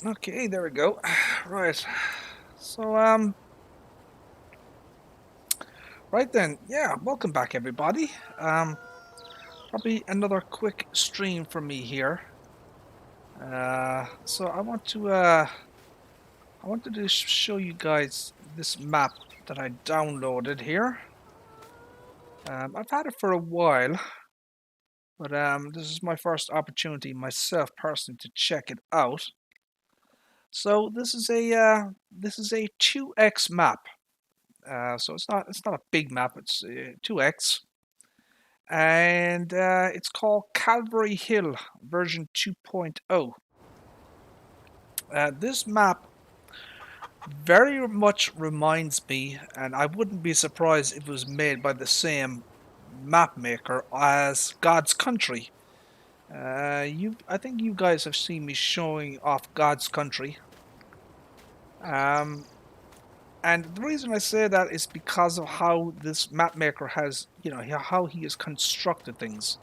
Okay, there we go. Right. So, right then, yeah, welcome back everybody. Probably another quick stream from me here. So I wanted to show you guys this map that I downloaded here. I've had it for a while, but this is my first opportunity myself personally to check it out. So this is a 2x map. So it's not a big map. It's 2x, and it's called Calvary Hill version 2.0. This map very much reminds me, and I wouldn't be surprised if it was made by the same map maker as God's Country. I think you guys have seen me showing off God's Country. Um, And the reason I say that is because of how this map maker has, how he has constructed things.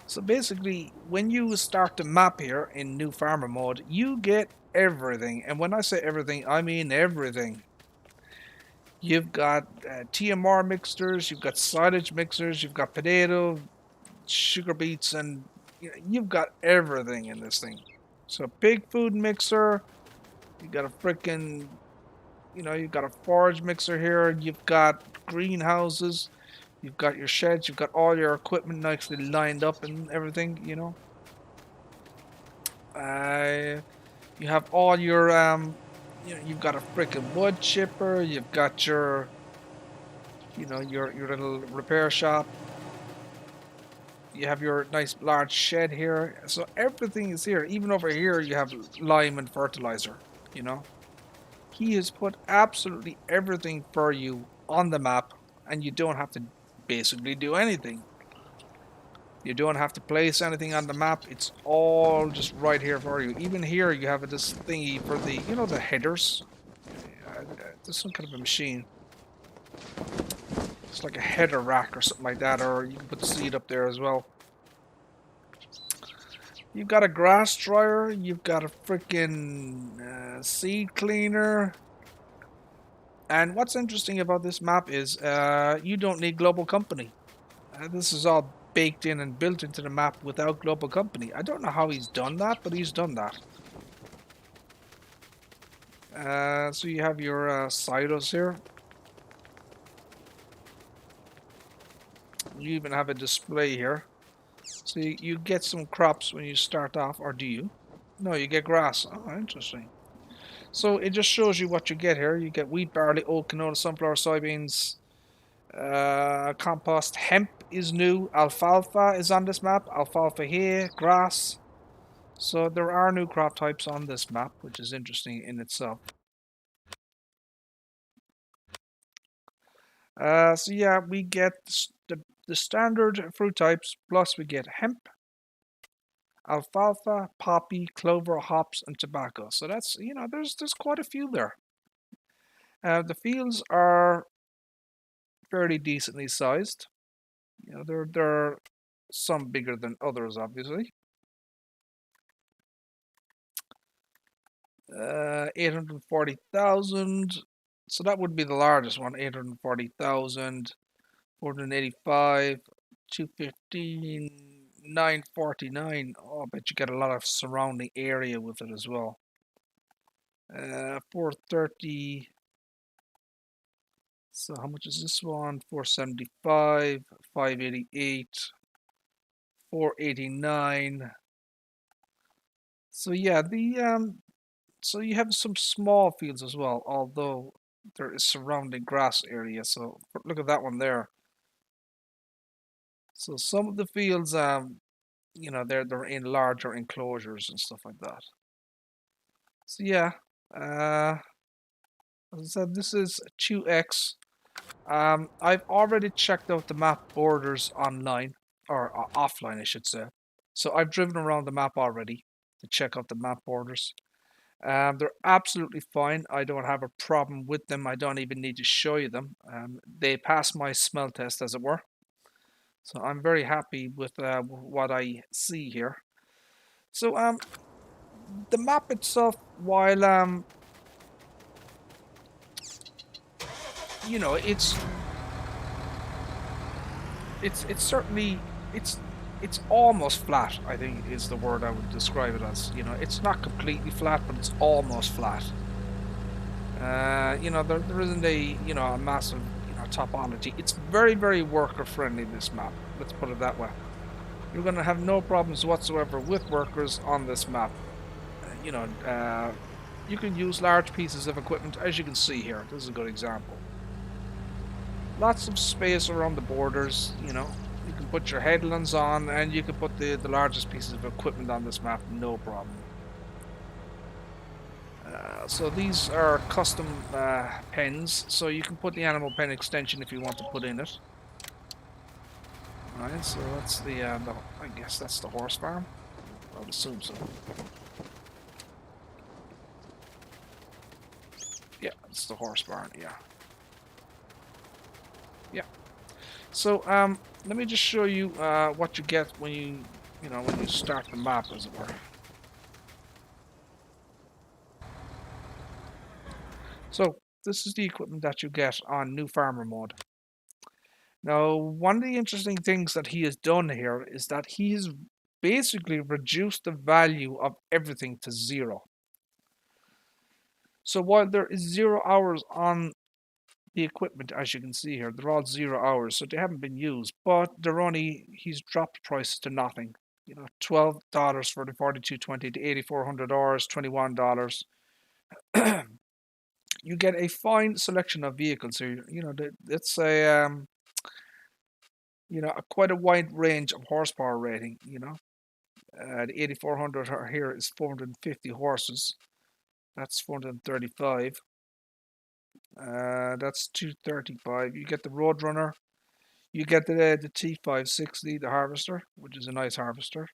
So basically, when you start the map here in new farmer mode, you get everything. And when I say everything, I mean everything. You've got TMR mixers, you've got silage mixers, you've got potato, sugar beets, and you've got everything in this thing. So pig food mixer, you got a freaking you've got a forage mixer here, you've got greenhouses, you've got your sheds, you've got all your equipment nicely lined up and everything. You have all your, you've got a freaking wood chipper, you've got your little repair shop, you have your nice large shed here, so everything is here. Even over here, you have lime and fertilizer, you know. He has put absolutely everything for you on the map, and you don't have to basically do anything. You don't have to place anything on the map. It's all just right here for you. Even here, you have this thingy for the headers. There's some kind of a machine. It's like a header rack or something like that, or you can put the seed up there as well. You've got a grass dryer. You've got a freaking seed cleaner. And what's interesting about this map is you don't need global company. This is all baked in and built into the map without global company. I don't know how he's done that, but he's done that. So you have your silos here. You even have a display here. So you get some crops when you start off, or do you? No, you get grass. Oh, interesting. So it just shows you what you get here. You get wheat, barley, oat, canola, sunflower, soybeans, compost. Hemp is new. Alfalfa is on this map. Alfalfa hay, grass. So there are new crop types on this map, which is interesting in itself. So yeah, we get the standard fruit types, plus we get hemp, alfalfa, poppy, clover, hops, and tobacco. So that's there's quite a few there. The fields are fairly decently sized. There are some bigger than others, obviously. 840,000. So that would be the largest one. 840,000. 485, 215, 949. Oh, I bet you get a lot of surrounding area with it as well. 430. So how much is this one? 475, 588, 489. So yeah, so you have some small fields as well, although there is surrounding grass area. So look at that one there. So some of the fields, they're in larger enclosures and stuff like that. So yeah, as I said, this is 2x. I've already checked out the map borders online, or offline, I should say. So I've driven around the map already to check out the map borders. They're absolutely fine. I don't have a problem with them. I don't even need to show you them. They pass my smell test, as it were. So I'm very happy with what I see here. So the map itself, while you know, it's certainly it's it's almost flat, I think is the word I would describe it as. You know, it's not completely flat, but it's almost flat. You know, there isn't a massive topology. It's very worker friendly, this map. Let's put it that way. You're going to have no problems whatsoever with workers on this map. You know, you can use large pieces of equipment, as you can see here. This is a good example. Lots of space around the borders. You know, you can put your headlands on, and you can put the largest pieces of equipment on this map, no problem. So these are custom pens, so you can put the animal pen extension if you want to put in it. Alright, so that's I guess that's the horse farm. I would assume so. Yeah, it's the horse barn, yeah. Yeah. So, let me just show you what you get when you start the map, as it were. So, this is the equipment that you get on New Farmer mode. Now, one of the interesting things that he has done here is that he's basically reduced the value of everything to 0. So while there is 0 hours on the equipment, as you can see here, they're all 0 hours, so they haven't been used, but he's dropped prices to nothing. You know, $12 for the 4220 to 8400 hours, $21. You get a fine selection of vehicles here. You know, it's quite a wide range of horsepower rating. You know, the 8400 here is 450 horses. That's 435. That's 235. You get the Roadrunner. You get the T560, the harvester, which is a nice harvester.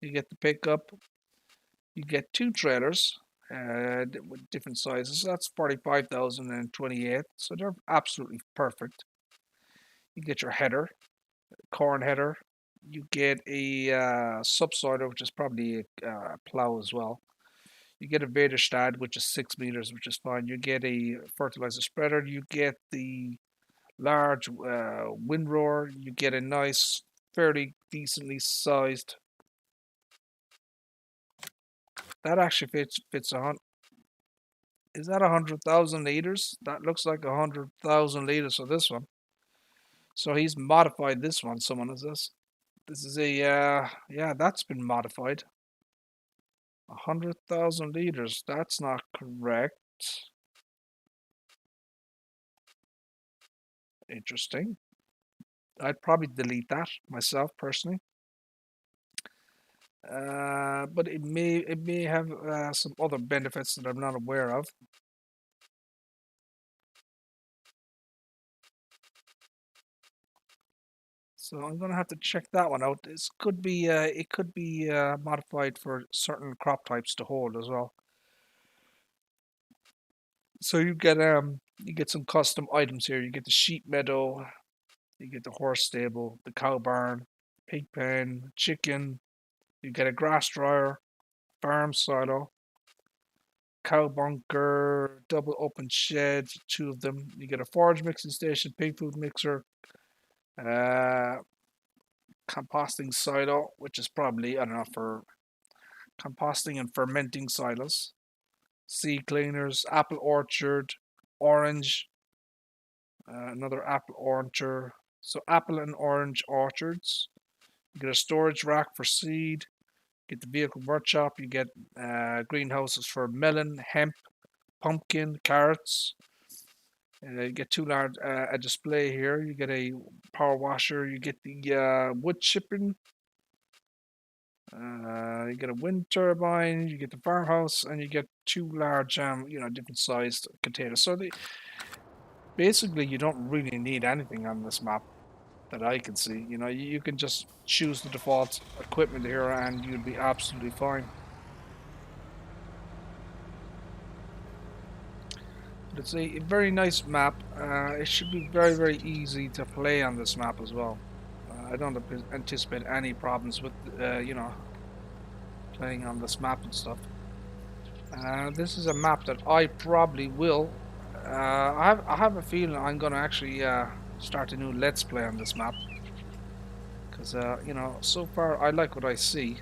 You get the pickup. You get 2 trailers with different sizes. That's 45,000 and 28. So they're absolutely perfect. You get your header, corn header. You get a subsoiler, which is probably a plow as well. You get a Vaderstad, which is 6 meters, which is fine. You get a fertilizer spreader. You get the large windrower. You get a nice, fairly decently sized. That actually fits on. Is that 100,000 liters? That looks like 100,000 liters for this one. So he's modified this one. Someone is this. This is a yeah, that's been modified. 100,000 liters. That's not correct. Interesting. I'd probably delete that myself personally. But it may have some other benefits that I'm not aware of. So I'm gonna have to check that one out. This could be it could be modified for certain crop types to hold as well. So you get some custom items here. You get the sheep meadow, you get the horse stable, the cow barn, pig pen, chicken. You get a grass dryer, farm silo, cow bunker, double open shed, 2 of them. You get a forage mixing station, pig food mixer, composting silo, which is probably, I don't know, for composting and fermenting silos, seed cleaners, apple orchard, orange, another apple orchard. So apple and orange orchards. You get a storage rack for seed. Get the vehicle workshop. You get greenhouses for melon, hemp, pumpkin, carrots. You get 2 large a display here. You get a power washer. You get the wood chipping. You get a wind turbine. You get the farmhouse, and you get 2 large, different sized containers. So basically, you don't really need anything on this map that I can see. You know, you can just choose the default equipment here, and you'd be absolutely fine. But it's a very nice map. It should be very easy to play on this map as well. I don't anticipate any problems with playing on this map and stuff. This is a map that I probably will. I have a feeling I'm gonna actually start a new Let's Play on this map because you know, so far I like what I see.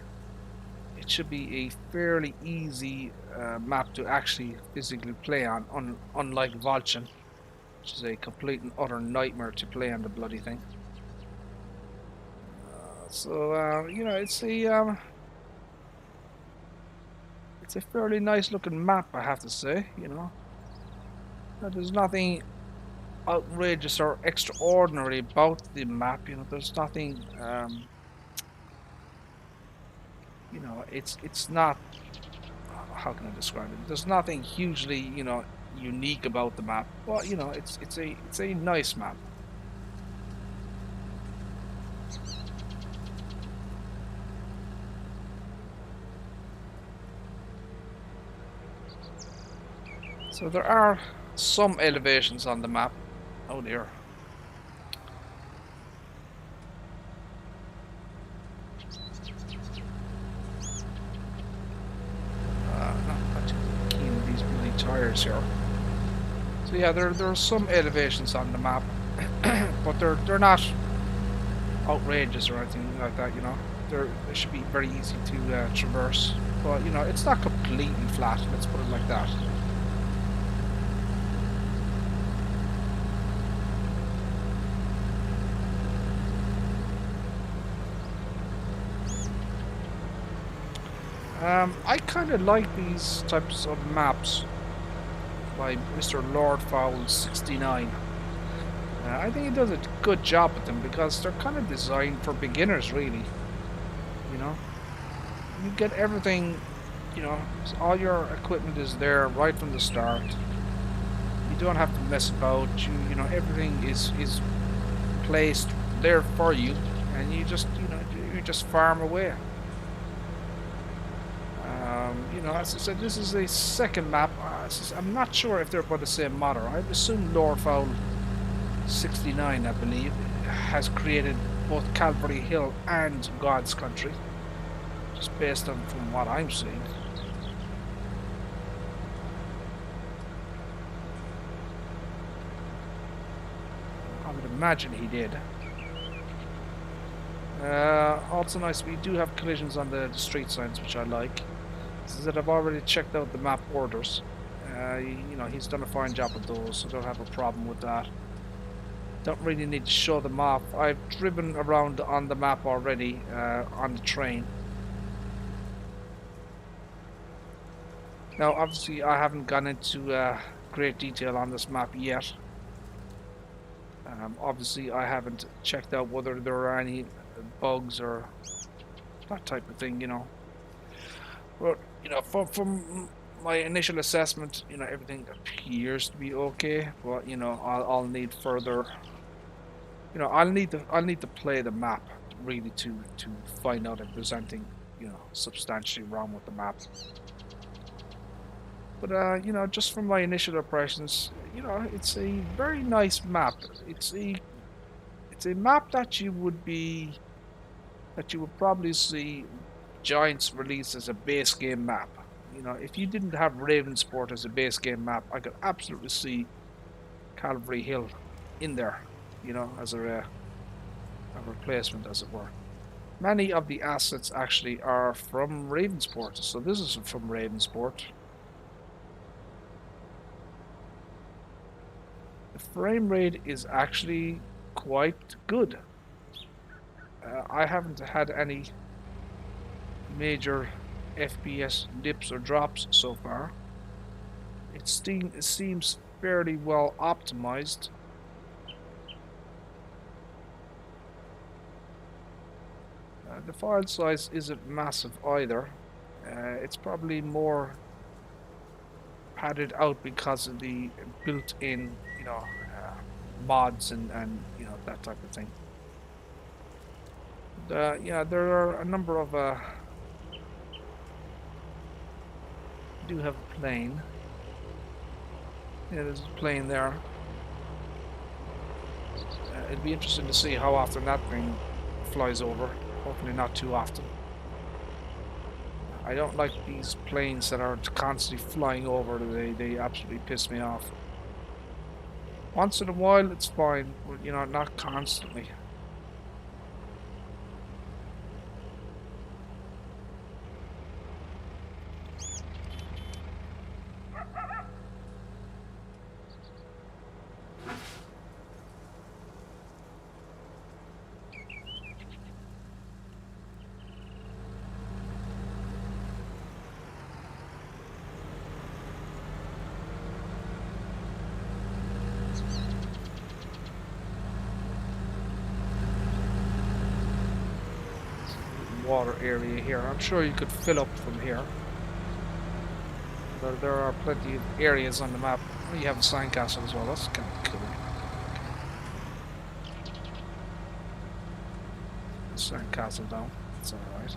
It should be a fairly easy map to actually physically play on, unlike Volchan, which is a complete and utter nightmare to play on the bloody thing. You know, it's a fairly nice looking map, I have to say. You know, there's nothing outrageous or extraordinary about the map. You know, there's nothing. You know, it's not. How can I describe it? There's nothing hugely, you know, unique about the map. But you know, it's a nice map. So there are some elevations on the map. Oh dear. Not keen on these bloody tires here. So yeah, there are some elevations on the map, but they're not outrageous or anything like that. You know, they should be very easy to traverse. But you know, it's not completely flat. Let's put it like that. I kind of like these types of maps by Mr. Lord Fowl 69. I think he does a good job with them because they're kind of designed for beginners, really. You know, you get everything. You know, all your equipment is there right from the start. You don't have to mess about. You know, everything is placed there for you, and you just farm away. You know, as I said, this is a second map. I'm not sure if they're by the same modder. I assume Lord Fowl 69, I believe, has created both Calvary Hill and God's Country, just based on from what I'm seeing. I would imagine he did. Also nice, we do have collisions on the street signs, which I like. This is that I've already checked out the map orders. You know, he's done a fine job with those, so I don't have a problem with that. Don't really need to show them off. I've driven around on the map already on the train. Now, obviously, I haven't gone into great detail on this map yet. Obviously, I haven't checked out whether there are any bugs or that type of thing, you know. But, you know, from my initial assessment, you know, everything appears to be okay. But, you know, I'll need further. You know, I'll need to play the map really to find out if there's anything, you know, substantially wrong with the map. But you know, just from my initial impressions, you know, it's a very nice map. It's a map that you would probably see Giants release as a base game map. You know, if you didn't have Ravensport as a base game map, I could absolutely see Calvary Hill in there, you know, as a replacement, as it were. Many of the assets actually are from Ravensport, so this is from Ravensport. The frame rate is actually quite good. I haven't had any major FPS dips or drops so far. It seems fairly well optimized. The file size isn't massive either. It's probably more padded out because of the built-in, you know, mods and you know, that type of thing. Yeah, there are a number of do have a plane. Yeah, there's a plane there. It'd be interesting to see how often that thing flies over. Hopefully not too often. I don't like these planes that are constantly flying over. They absolutely piss me off. Once in a while, it's fine, but you know, not constantly. Water area here. I'm sure you could fill up from here. There are plenty of areas on the map. Oh, you have a sandcastle as well. That's kind of cool. Sandcastle down. That's alright.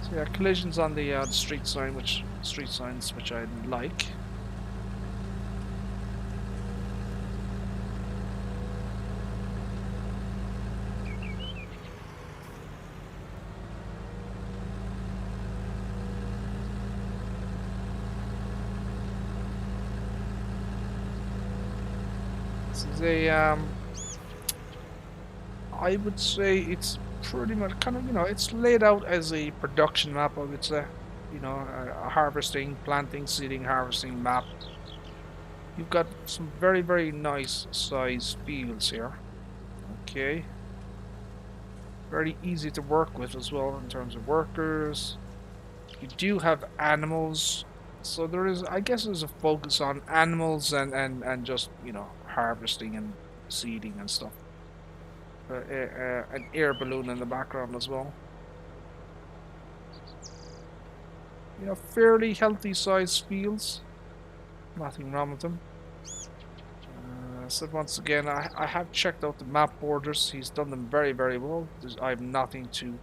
So yeah, collisions on the street signs, which I like. I would say it's pretty much kind of, you know, it's laid out as a production map, I would say. You know, a harvesting, planting, seeding, harvesting map. You've got some very, very nice size fields here. Okay. Very easy to work with as well in terms of workers. You do have animals. So there is, I guess there's a focus on animals and just, you know, harvesting and seeding and stuff. An air balloon in the background as well. You know, fairly healthy sized fields. Nothing wrong with them. So once again, I have checked out the map borders. He's done them very, very well. I have nothing too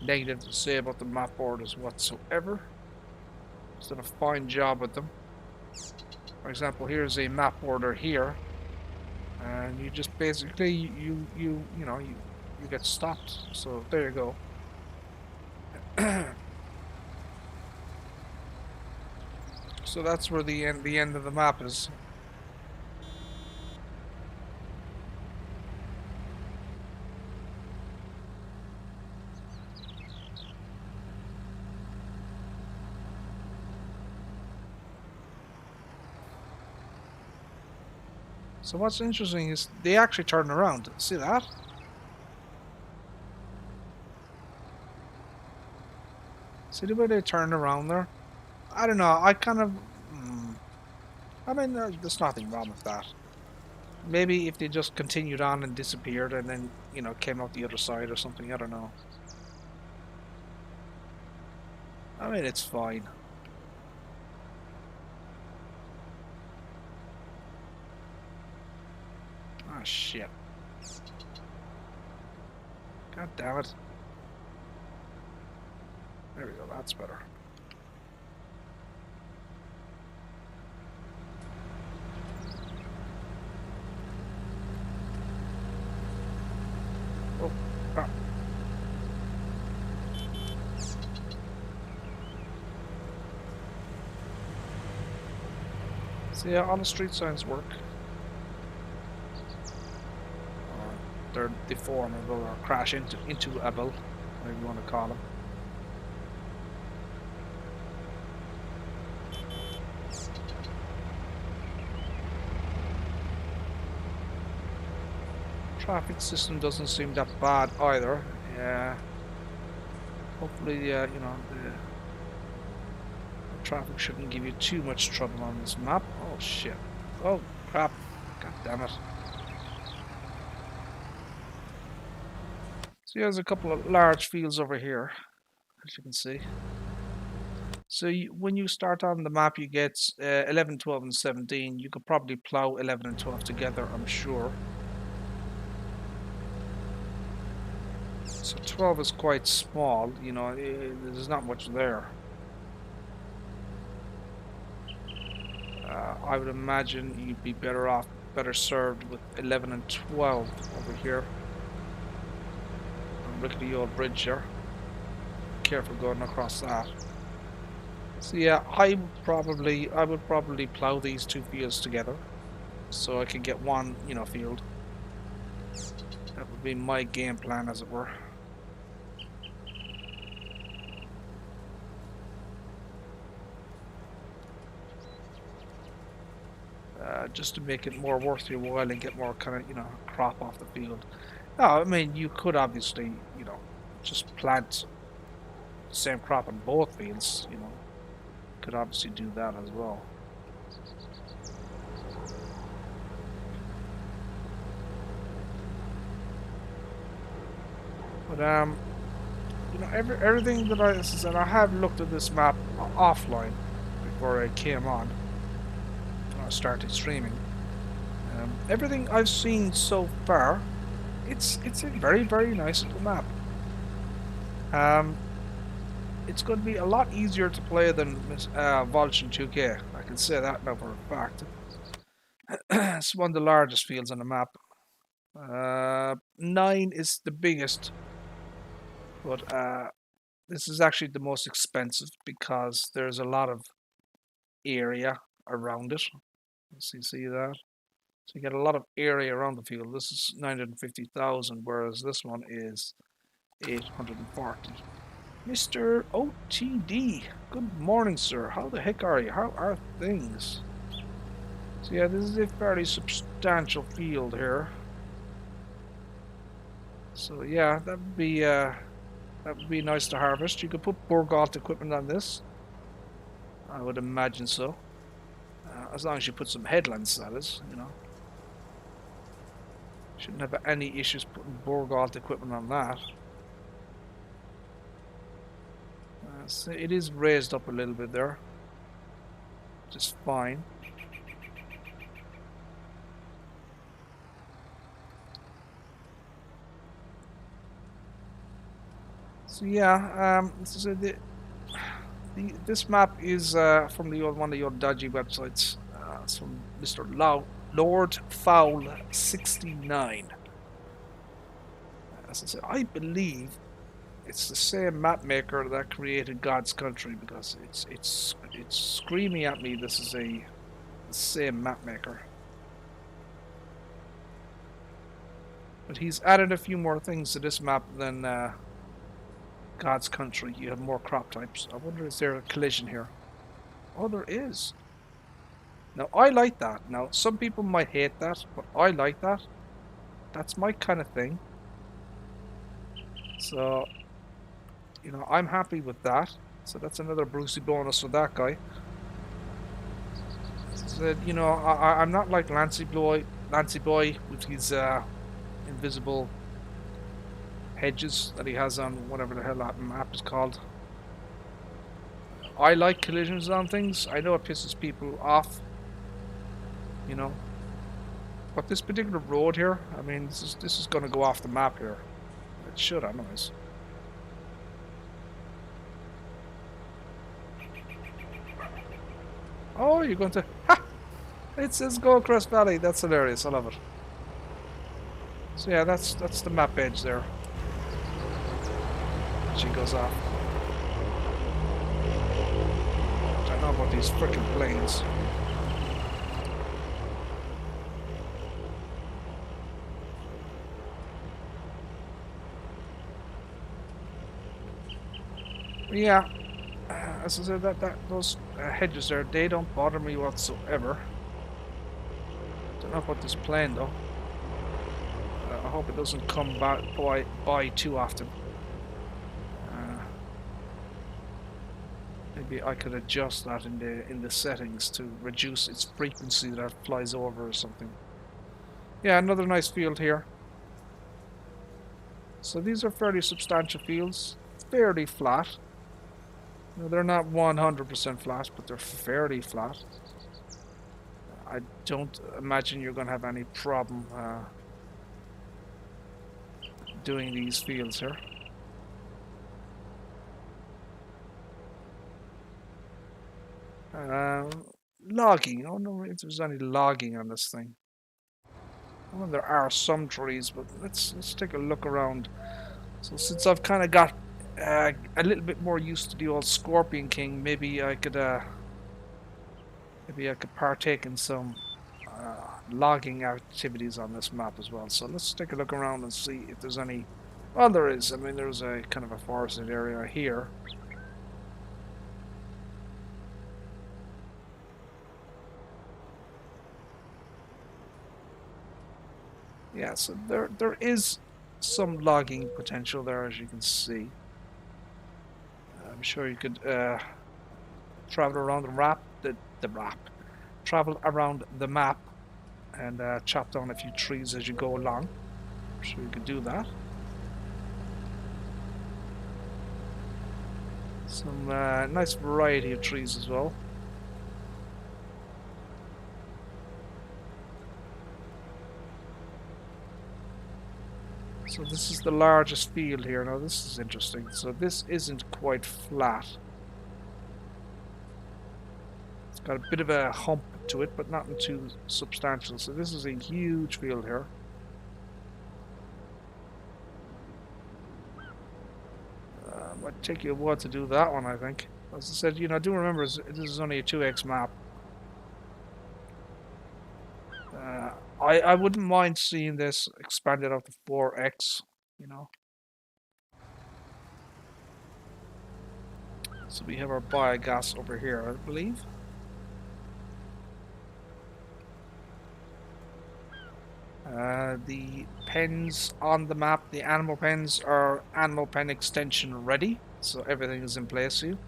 negative to say about the map borders whatsoever. He's done a fine job with them. For example, here's a map border here, and you just basically you get stopped. So there you go. So that's where the end of the map is. So what's interesting is they actually turn around. See that? See the way they turn around there? I don't know. I kind of... I mean, there's nothing wrong with that. Maybe if they just continued on and disappeared and then, you know, came out the other side or something. I don't know. I mean, it's fine. Ah, shit. God damn it. There we go, that's better. Oh, crap. So yeah, all the street signs work. They're deformable or crash into able, whatever you want to call them. Traffic system doesn't seem that bad either. Yeah. Hopefully, you know, the traffic shouldn't give you too much trouble on this map. Oh shit! Oh crap! God damn it! So there's a couple of large fields over here, as you can see. So when you start on the map, you get 11, 12, and 17. You could probably plow 11 and 12 together, I'm sure. So 12 is quite small, you know, there's not much there. I would imagine you'd be better served with 11 and 12 over here. rickety old bridge here. Careful going across that. So yeah, I would probably plow these two fields together, so I can get one, field. That would be my game plan, as it were. Just to make it more worth your while and get more kind of, crop off the field. No, I mean, you could obviously, just plant the same crop on both fields, could obviously do that as well. But everything that I said, I have looked at this map offline before I came on. I started streaming. Everything I've seen so far, it's a very, very nice little map. It's going to be a lot easier to play than Vulcan 2K. I can say that now for a fact. It's one of the largest fields on the map. 9 is the biggest, but this is actually the most expensive because there's a lot of area around it. See that? So you get a lot of area around the field. This is 950,000, whereas this one is 840. Mr. OTD, good morning, sir. How the heck are you? How are things? So yeah, this is a fairly substantial field here. So yeah, that would be nice to harvest. You could put Biogas equipment on this. I would imagine so. As long as you put some headlands, that is, Shouldn't have any issues putting Biogas equipment on that. So it is raised up a little bit there. Just fine. So yeah, this map is from one of your dodgy websites. It's from Mr. Lord Fowl 69. As I said, I believe it's the same map maker that created God's Country, because it's screaming at me this is the same map maker. But he's added a few more things to this map than God's Country. You have more crop types. I wonder, is there a collision here? Oh, there is. Now, I like that. Now, some people might hate that, but I like that. That's my kind of thing. So, I'm happy with that. So that's another Brucey bonus for that guy. So, I'm not like Lancy Boy with his invisible hedges that he has on whatever the hell that map is called. I like collisions on things. I know it pisses people off, but this particular road here, I mean, this is going to go off the map here. It should, anyways. Oh, you're going to... Ha! It says go across valley. That's hilarious. I love it. So yeah, that's the map edge there. She goes off. I don't know about these freaking planes. Yeah, as I said, those hedges there, they don't bother me whatsoever. Don't know about this plane though. I hope it doesn't come by too often. Maybe I could adjust that in the settings to reduce its frequency that it flies over or something. Yeah, another nice field here. So these are fairly substantial fields, fairly flat. They're not 100% flat, but they're fairly flat. I don't imagine you're going to have any problem doing these fields here. Logging. I don't know if there's any logging on this thing. Well, there are some trees, but let's take a look around So since I've kind of got a little bit more used to the old Scorpion King, maybe I could partake in some logging activities on this map as well. So let's take a look around and see if there's any. Well, there is. I mean, there's a kind of a forested area here. Yeah, so there is some logging potential there, as you can see. I'm sure you could travel around travel around the map and chop down a few trees as you go along. I'm sure you could do that. Some nice variety of trees as well. So this is the largest field here. Now this is interesting. So this isn't quite flat. It's got a bit of a hump to it, but nothing too substantial. So this is a huge field here. Might take you a while to do that one, I think. As I said, you know, do remember this is only a 2x map. I wouldn't mind seeing this expanded out to 4x, you know. So we have our biogas over here, I believe. The pens on the map, the animal pens are animal pen extension ready, so everything is in place for you.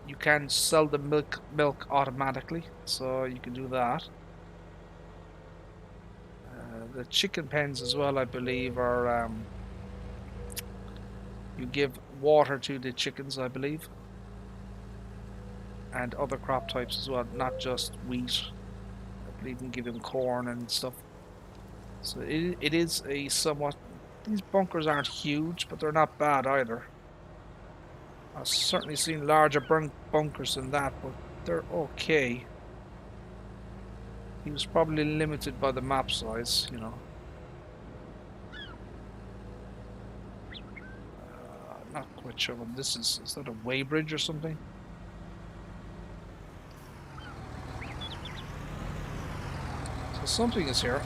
You can sell the milk automatically, so you can do that. The chicken pens as well, I believe, are you give water to the chickens, I believe, and other crop types as well, not just wheat. I believe you can give them corn and stuff. So it is a somewhat. These bunkers aren't huge, but they're not bad either. I've certainly seen larger bunkers than that, but they're okay. He was probably limited by the map size, you know. Not quite sure what this is. Is that a weighbridge or something? So something is here.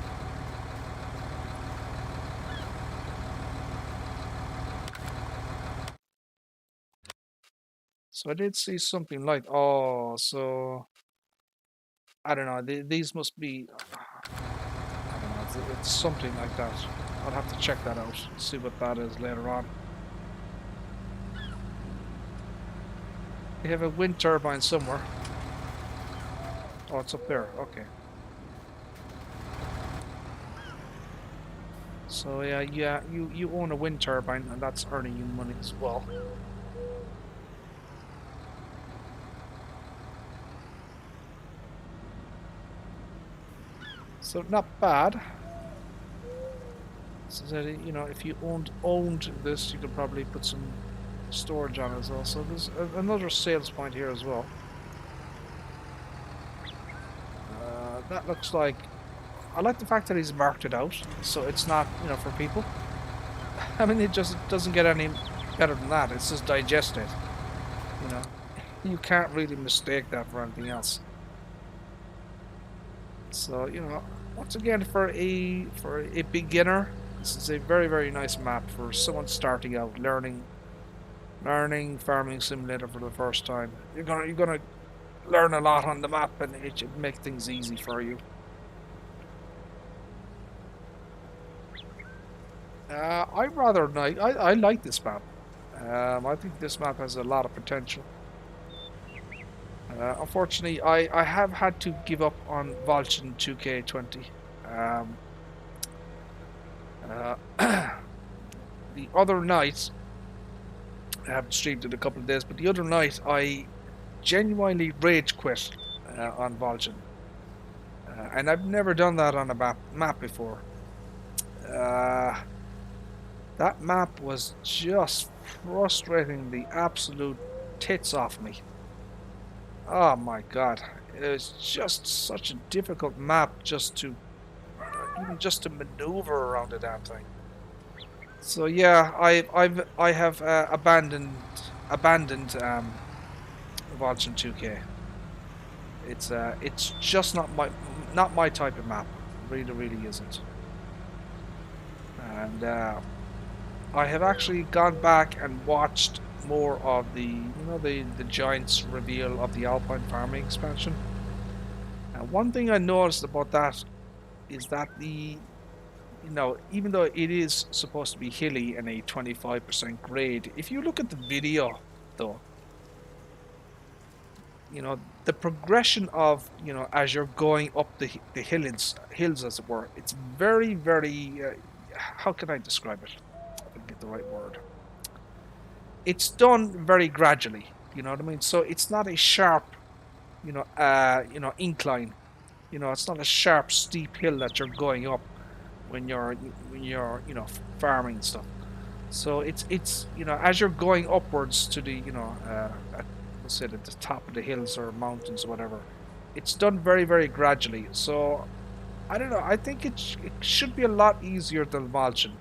So I did see something like, oh, so I don't know. These must be, I don't know. It's something like that. I'll have to check that out. See what that is later on. They have a wind turbine somewhere. Oh, it's up there. Okay. So yeah, you own a wind turbine, and that's earning you money as well. So not bad. So that, you know, if you owned this, you could probably put some storage on it as well. So there's another sales point here as well. That looks like. I like the fact that he's marked it out, so it's not, you know, for people. I mean, it just doesn't get any better than that. It's just digested. You know, you can't really mistake that for anything else. So, you know, once again, for a beginner, this is a very, very nice map for someone starting out, learning Farming Simulator for the first time. You're gonna learn a lot on the map, and it should make things easy for you. I like this map. I think this map has a lot of potential. Unfortunately, I have had to give up on Vulcan 2K20. The other night, I haven't streamed it a couple of days, but the other night I genuinely rage quit on Vulcan. And I've never done that on a map before. That map was just frustrating the absolute tits off me. Oh my god. It was just such a difficult map just to even just to maneuver around the damn thing. So yeah, I have abandoned Vulcan 2K. It's just not my type of map. Really isn't. And I have actually gone back and watched more of the the Giants reveal of the Alpine farming expansion. And one thing I noticed about that is that even though it is supposed to be hilly and a 25% grade, if you look at the video though, the progression of as you're going up the hills as it were, it's very how can I describe it? If I can get the right word. It's done very gradually. You know what I mean? So it's not a sharp, incline. It's not a sharp, steep hill that you're going up when you're farming and stuff. So it's as you're going upwards to the let's say at the top of the hills or mountains or whatever, it's done very gradually. So I don't know. I think it should be a lot easier than Valchin.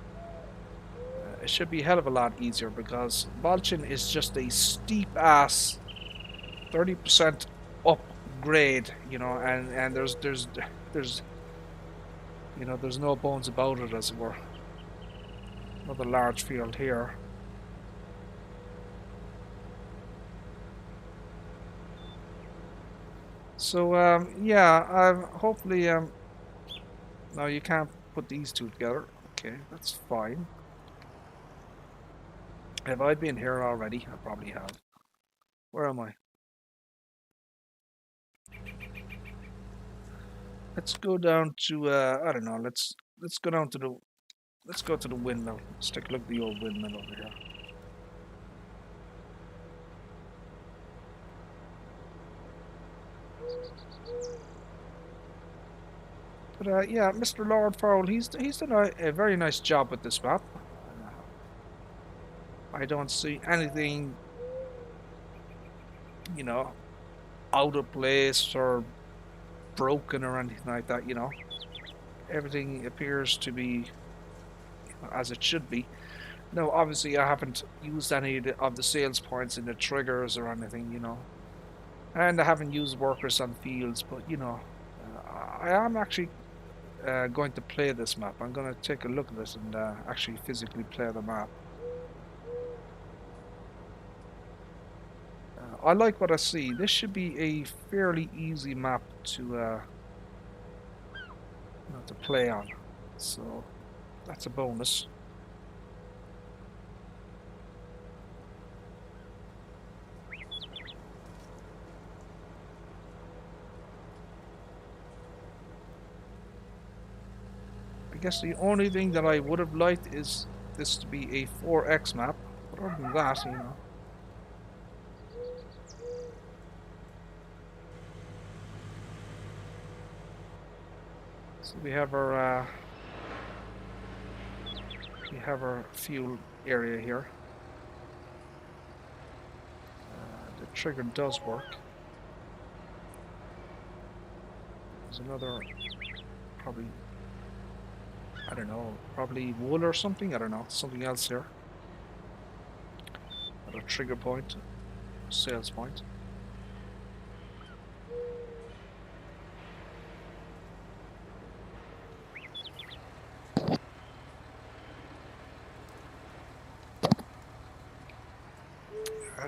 It should be a hell of a lot easier because Valchin is just a steep ass 30% upgrade, and there's there's no bones about it, as it were. Another large field here. So yeah, hopefully no, you can't put these two together. Okay, that's fine. Have I been here already? I probably have. Where am I? Let's go down to I don't know. Let's go down to the let's go to the windmill. Let's take a look at the old windmill over here. But yeah, Mr. Lord Fowl, he's done a very nice job with this map. I don't see anything, out of place or broken or anything like that. Everything appears to be as it should be. Now, obviously, I haven't used any of the sales points in the triggers or anything, and I haven't used workers on fields, but I am actually going to play this map. I'm going to take a look at this and actually physically play the map. I like what I see. This should be a fairly easy map to play on, so that's a bonus. I guess the only thing that I would have liked is this to be a 4X map, but other than that, So we have our fuel area here. The trigger does work. There's another, probably, I don't know, probably wool or something. I don't know, something else here. Another trigger point, sales point.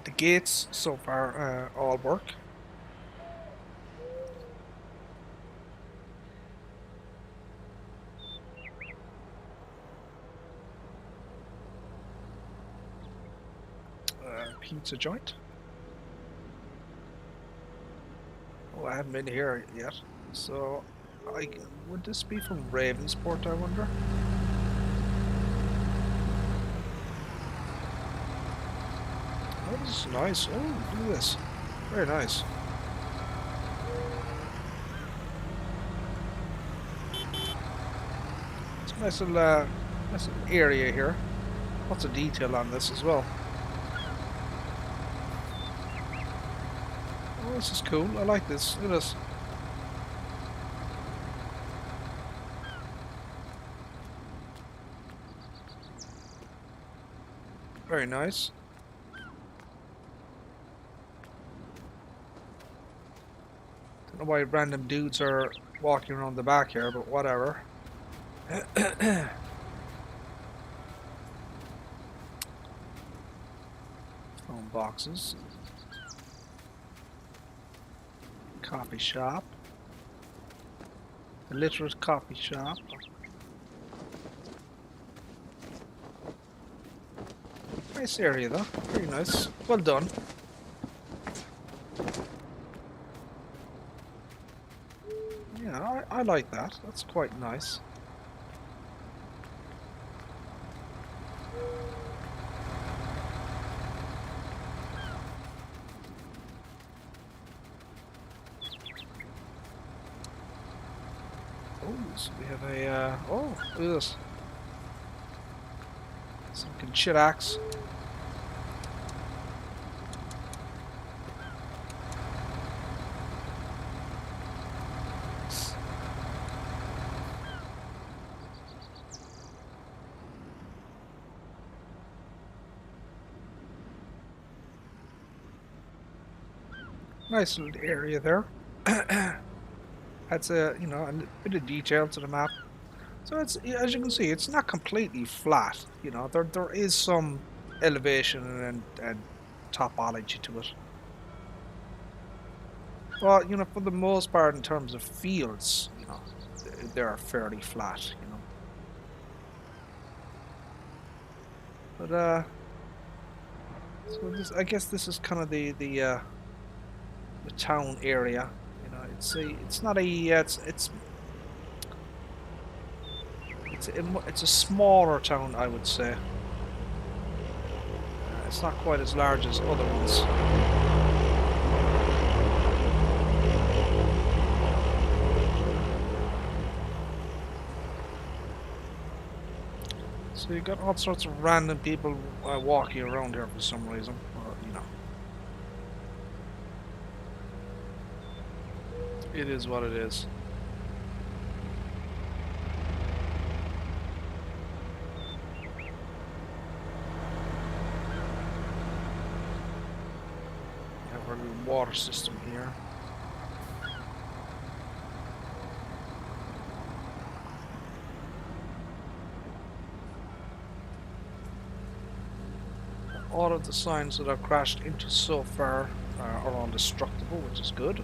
The gates so far all work. Pizza joint. Oh, I haven't been here yet. So, would this be from Ravensport, I wonder? Oh, this is nice. Oh, look at this. Very nice. It's a nice little area here. Lots of detail on this as well. Oh, this is cool. I like this. Look at this. Very nice. Don't know why random dudes are walking around the back here, but whatever. Phone boxes. Coffee shop. A literate coffee shop. Nice area though. Very nice. Well done. Yeah, I like that. That's quite nice. Oh, so we have a, oh, look at this. Some shit axe. Nice little area there. That's a, you know, a bit of detail to the map. So it's, as you can see, it's not completely flat. You know, there is some elevation and topology to it. But, you know, for the most part, in terms of fields, you know, they're fairly flat, you know. But, so this, I guess this is kind of the town area. You know, it's not a, it's a smaller town, I would say. It's not quite as large as other ones. So you got all sorts of random people walking around here for some reason, or, you know. It is what it is. We have our little water system here. All of the signs that I've crashed into so far are indestructible, which is good.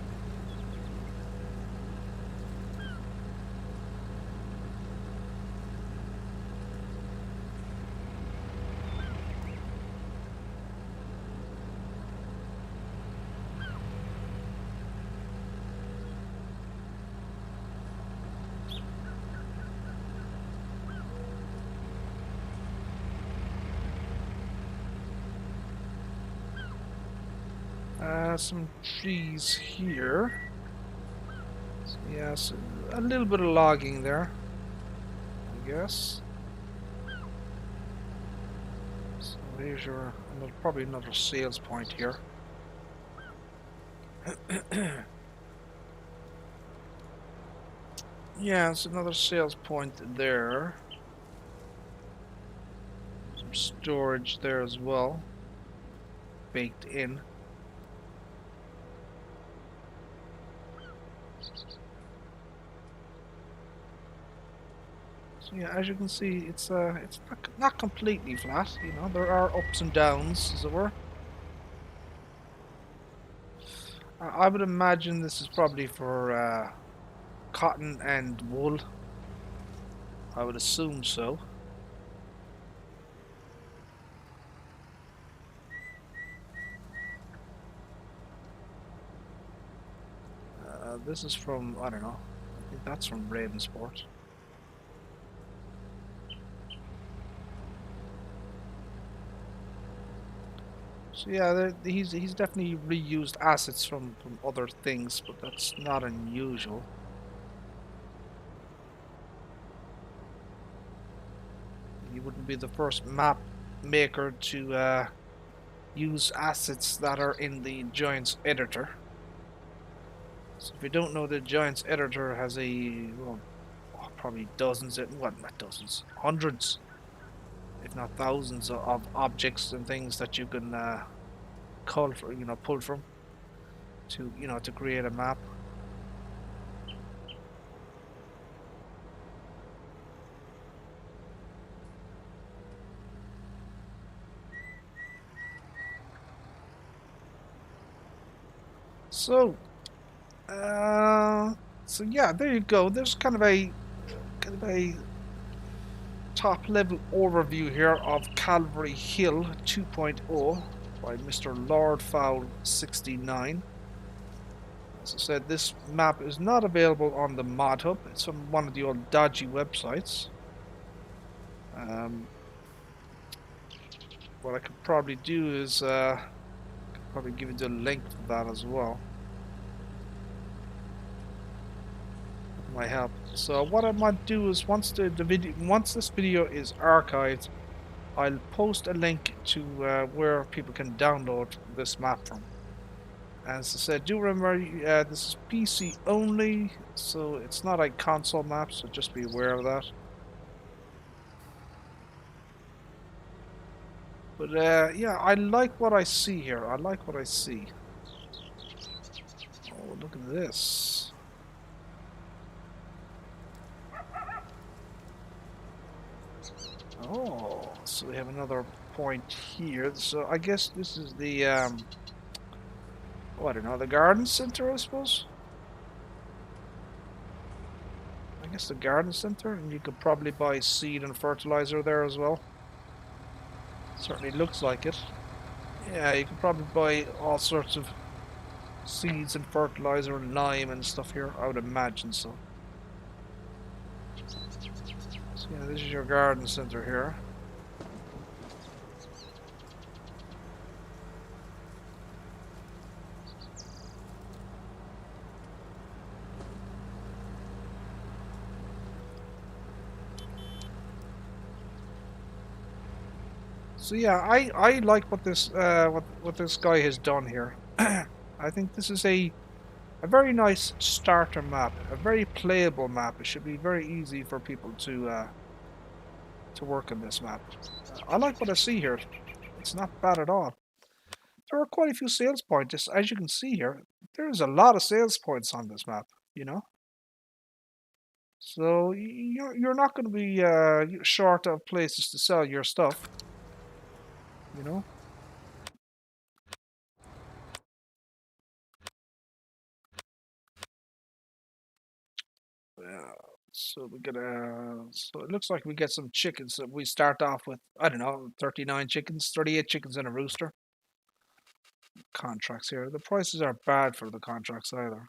Some trees here. So, yes, a little bit of logging there, I guess. So here's your probably another sales point here. Yeah, it's another sales point there. Some storage there as well, baked in. So yeah, as you can see, it's not completely flat. You know, there are ups and downs, as it were. I would imagine this is probably for cotton and wool. I would assume so. This is from, I don't know, I think that's from Ravensport. So yeah, he's definitely reused assets from other things, but that's not unusual. He wouldn't be the first map maker to use assets that are in the Giants editor. So if you don't know, the Giants editor has a, well, probably dozens, well, not dozens, hundreds if not thousands of objects and things that you can cull for, pull from to, to create a map. So, so yeah, there you go. There's kind of a top level overview here of Calvary Hill 2.0 by Mr. Lord Fowl 69. As I said, this map is not available on the Mod Hub. It's from one of the old dodgy websites. What I could probably do is probably give you the link to that as well. That might help. So what I might do is once this video is archived, I'll post a link to where people can download this map from. As I said, do remember this is PC only, so it's not a console map, so just be aware of that. But yeah, I like what I see here. I like what I see. Oh, look at this. Oh, so we have another point here. So I guess this is the, oh, I don't know, the garden center, I suppose? I guess the garden center, and you could probably buy seed and fertilizer there as well. Certainly looks like it. Yeah, you can probably buy all sorts of seeds and fertilizer and lime and stuff here. I would imagine so. So yeah, this is your garden center here. So yeah, I like what this what this guy has done here. I think this is a very nice starter map, a very playable map. It should be very easy for people to work on this map. I like what I see here. It's not bad at all. There are quite a few sales points, as you can see here. There's a lot of sales points on this map, you know. So you're not going to be short of places to sell your stuff, you know. So we get so it looks like we get some chickens. So we start off with, I don't know, 39 chickens, 38 chickens and a rooster. Contracts here. The prices are bad for the contracts either.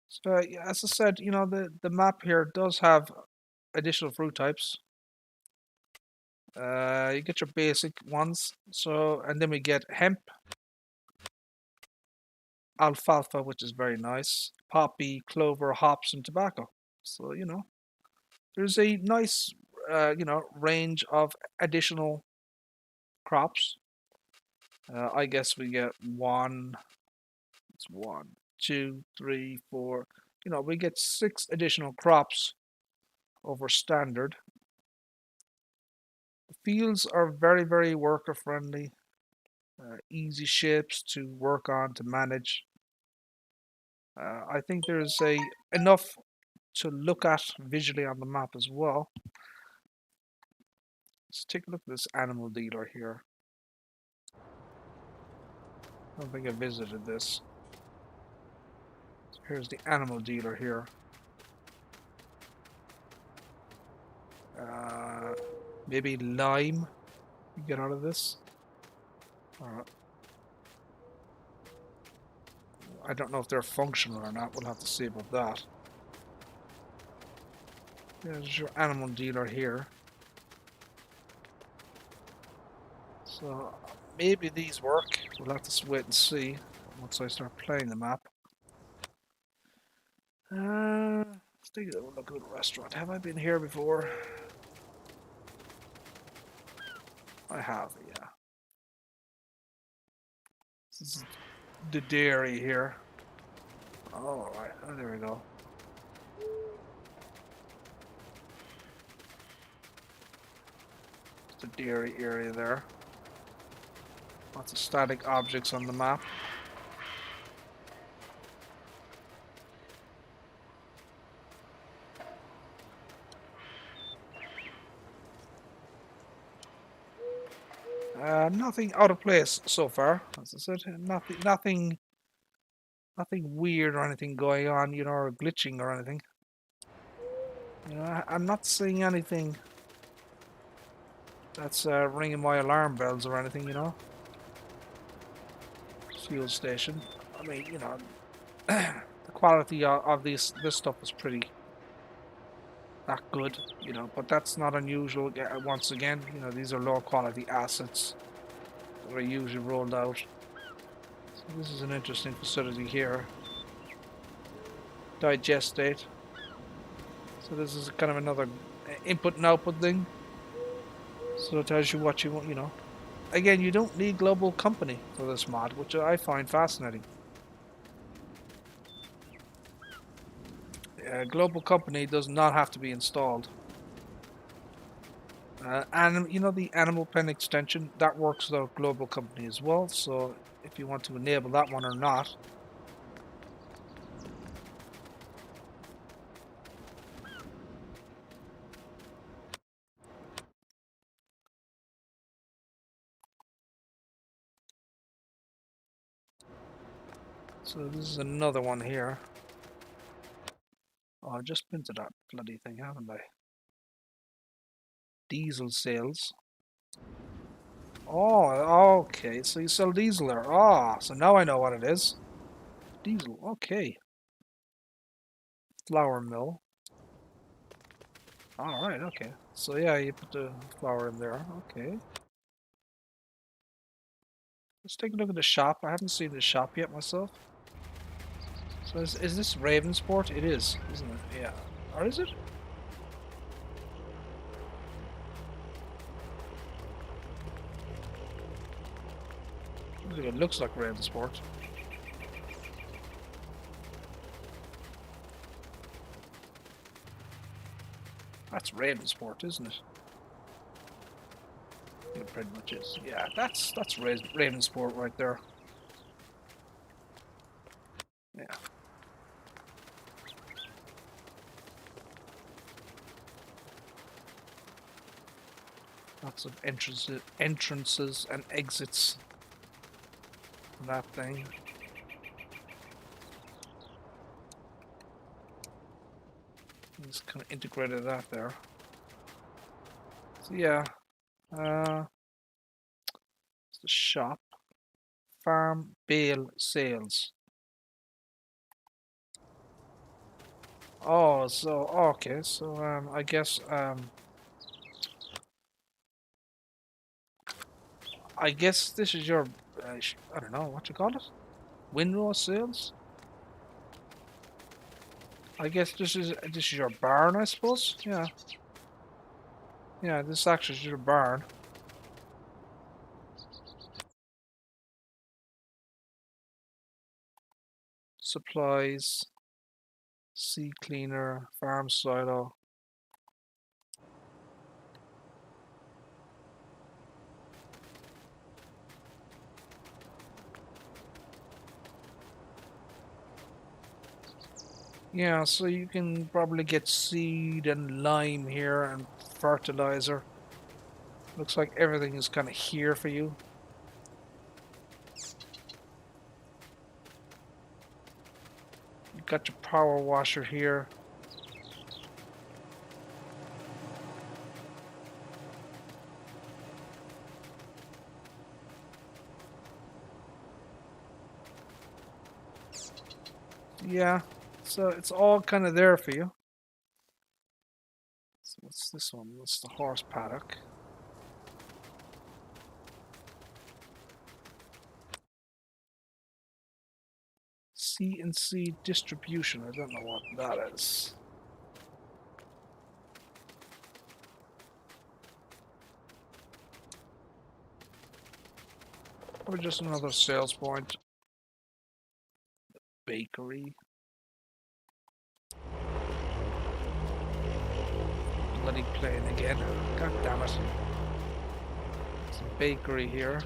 So yeah, as I said, you know, the map here does have additional fruit types. You get your basic ones. So, and then we get hemp, alfalfa, which is very nice, poppy, clover, hops, and tobacco. So, you know, there's a nice, you know, range of additional crops. I guess we get it's 1, 2, 3, 4. You know, we get 6 additional crops over standard. The fields are very, very worker friendly. Easy shapes to work on, to manage. I think there's enough to look at visually on the map as well. Let's take a look at this animal dealer here. I don't think I visited this. So here's the animal dealer here. Maybe lime you get out of this. I don't know if they're functional or not. We'll have to see about that. There's your animal dealer here. So maybe these work. We'll have to wait and see once I start playing the map. Let's take a look at the restaurant. Have I been here before? I have, yeah. This is the dairy here. Oh, right. Oh, there we go. the dairy area there. Lots of static objects on the map. Nothing out of place so far, as I said. Nothing weird or anything going on, you know, or glitching or anything. You know, I'm not seeing anything that's ringing my alarm bells or anything, you know. Fuel station. I mean, you know, the quality of this stuff is pretty not good, you know, but that's not unusual. Once again, you know, these are low quality assets that are usually rolled out. So this is an interesting facility here. Digestate. So this is kind of another input and output thing. So it tells you what you want, you know. Again, you don't need global company for this mod, which I find fascinating. Global company does not have to be installed. And you know, the animal pen extension that works with our global company as well. So if you want to enable that one or not. So this is another one here. Oh, I just printed that bloody thing, haven't I? Diesel sales. Oh, okay. So you sell diesel there. Ah, so now I know what it is. Diesel. Okay. Flour mill. All right. Okay. So yeah, you put the flour in there. Okay. Let's take a look at the shop. I haven't seen the shop yet myself. So is this Ravensport? It is, isn't it? Yeah. Or is it? It looks like Ravensport. That's Ravensport, isn't it? It pretty much is. Yeah, that's Ravensport right there. Yeah. Lots of entrances and exits. That thing. Just kind of integrated that there. So yeah, it's the shop. Farm bale sales. Oh, so okay, so I guess this is your I don't know what you call it, windrow sales. I guess this is your barn, I suppose. Yeah. Yeah, this actually is your barn. Supplies, sea cleaner, farm silo. Yeah, so you can probably get seed and lime here and fertilizer. Looks like everything is kind of here for you. You've got your power washer here. Yeah, so it's all kind of there for you. So what's this one? What's the horse paddock? CNC distribution. I don't know what that is. Or just another sales point. Bakery. Bloody plane again. God damn it. bakery here.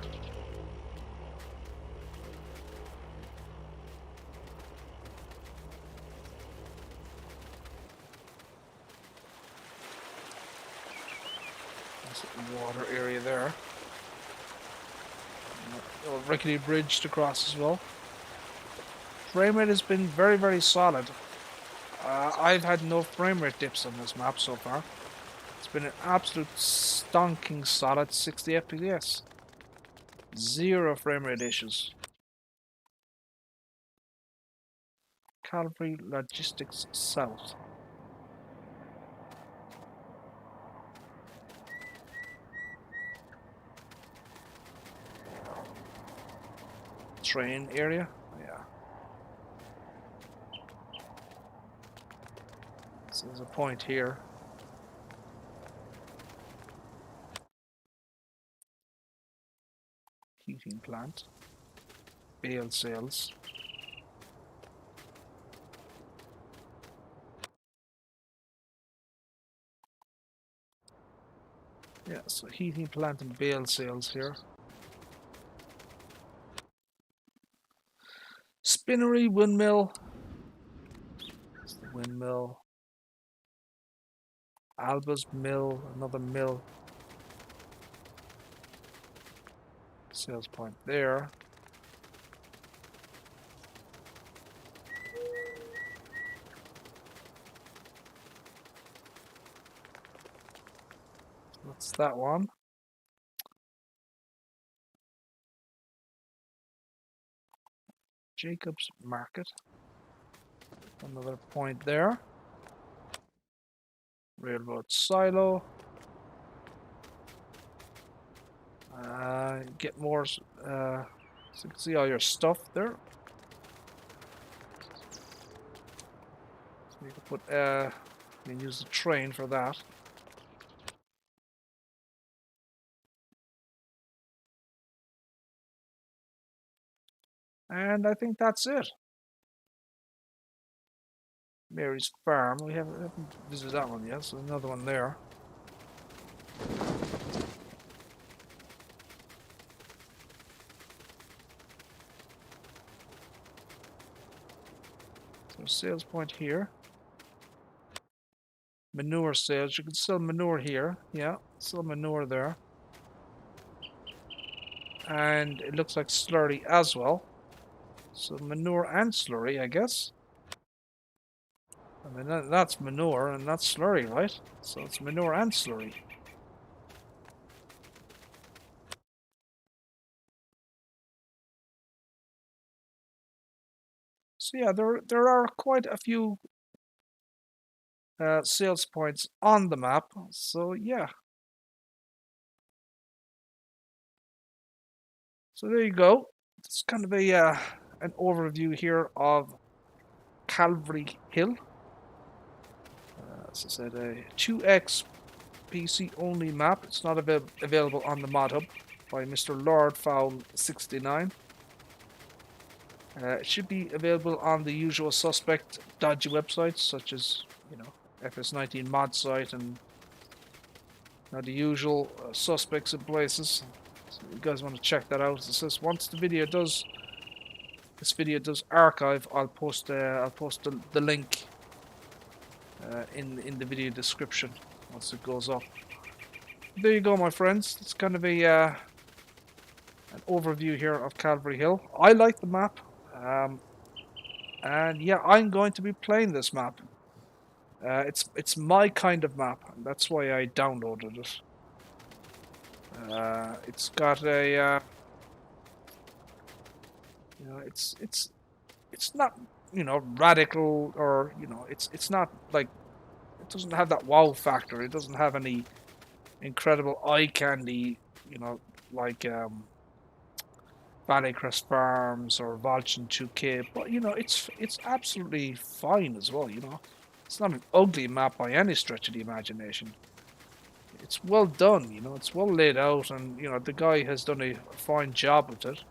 That's the water area there. A rickety bridge to cross as well. Frame rate has been very, very solid. I've had no frame rate dips on this map so far. It's been an absolute stonking solid 60 FPS. Zero frame rate issues. Calvary Logistics South. Train area? Yeah. So there's a point here. Heating plant. Bale sales. Yeah, so heating plant and bale sales here. Spinnery, windmill. That's the windmill. Alba's mill, another mill. Sales point there. What's that one? Jacob's Market. Another point there. Railroad silo. Get more. So you can see all your stuff there. So you can put. You can use the train for that. And I think that's it. Mary's Farm. We haven't visited that one yet, so another one there. So sales point here. Manure sales. You can sell manure here. Yeah, sell manure there. And it looks like slurry as well. So manure and slurry, I guess. I mean, that's manure and that's slurry, right? So it's manure and slurry. So yeah, there are quite a few sales points on the map. So yeah. So there you go. It's kind of a an overview here of Calvary Hill. As I said, a 2x PC only map. It's not available on the mod hub by Mr. Lord Fowl 69. It should be available on the usual suspect dodgy websites such as, you know, FS19 mod site and the usual suspects in places. So you guys want to check that out. It says once this video does archive, I'll post the link in the video description once it goes up. There you go, my friends. It's kind of a an overview here of Calvary Hill. I like the map. And yeah, I'm going to be playing this map. It's my kind of map, and that's why I downloaded it. It's got a you know, it's not, you know, radical, or, you know, it's not like, it doesn't have that wow factor. It doesn't have any incredible eye candy, you know, like Valleycrest Farms or Volchan 2K, but you know, it's absolutely fine as well. You know, it's not an ugly map by any stretch of the imagination. It's well done, you know, it's well laid out, and you know, the guy has done a fine job with it.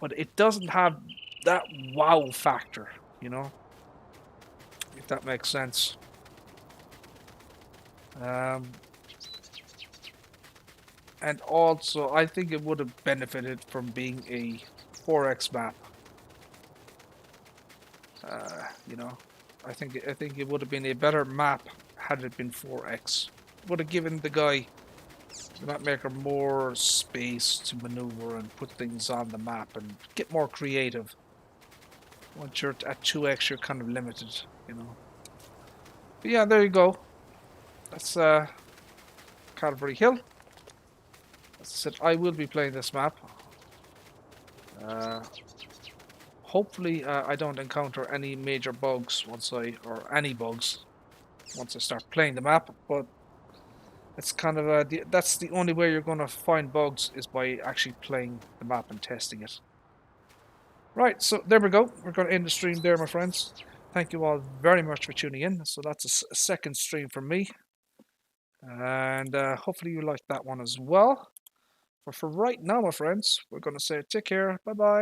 But it doesn't have that wow factor, you know, if that makes sense. And also, I think it would have benefited from being a 4x map. You know, I think it would have been a better map had it been 4x. Would have given the guy, the map maker, more space to maneuver and put things on the map and get more creative. Once you're at 2x, you're kind of limited, you know. But yeah, there you go. That's Calvary Hill. As I said, I will be playing this map. Hopefully, I don't encounter any major bugs or any bugs once I start playing the map. But it's kind of that's the only way you're going to find bugs is by actually playing the map and testing it. Right, so there we go. We're going to end the stream there, my friends. Thank you all very much for tuning in. So that's a second stream from me. And hopefully you liked that one as well. But for right now, my friends, we're going to say take care. Bye-bye.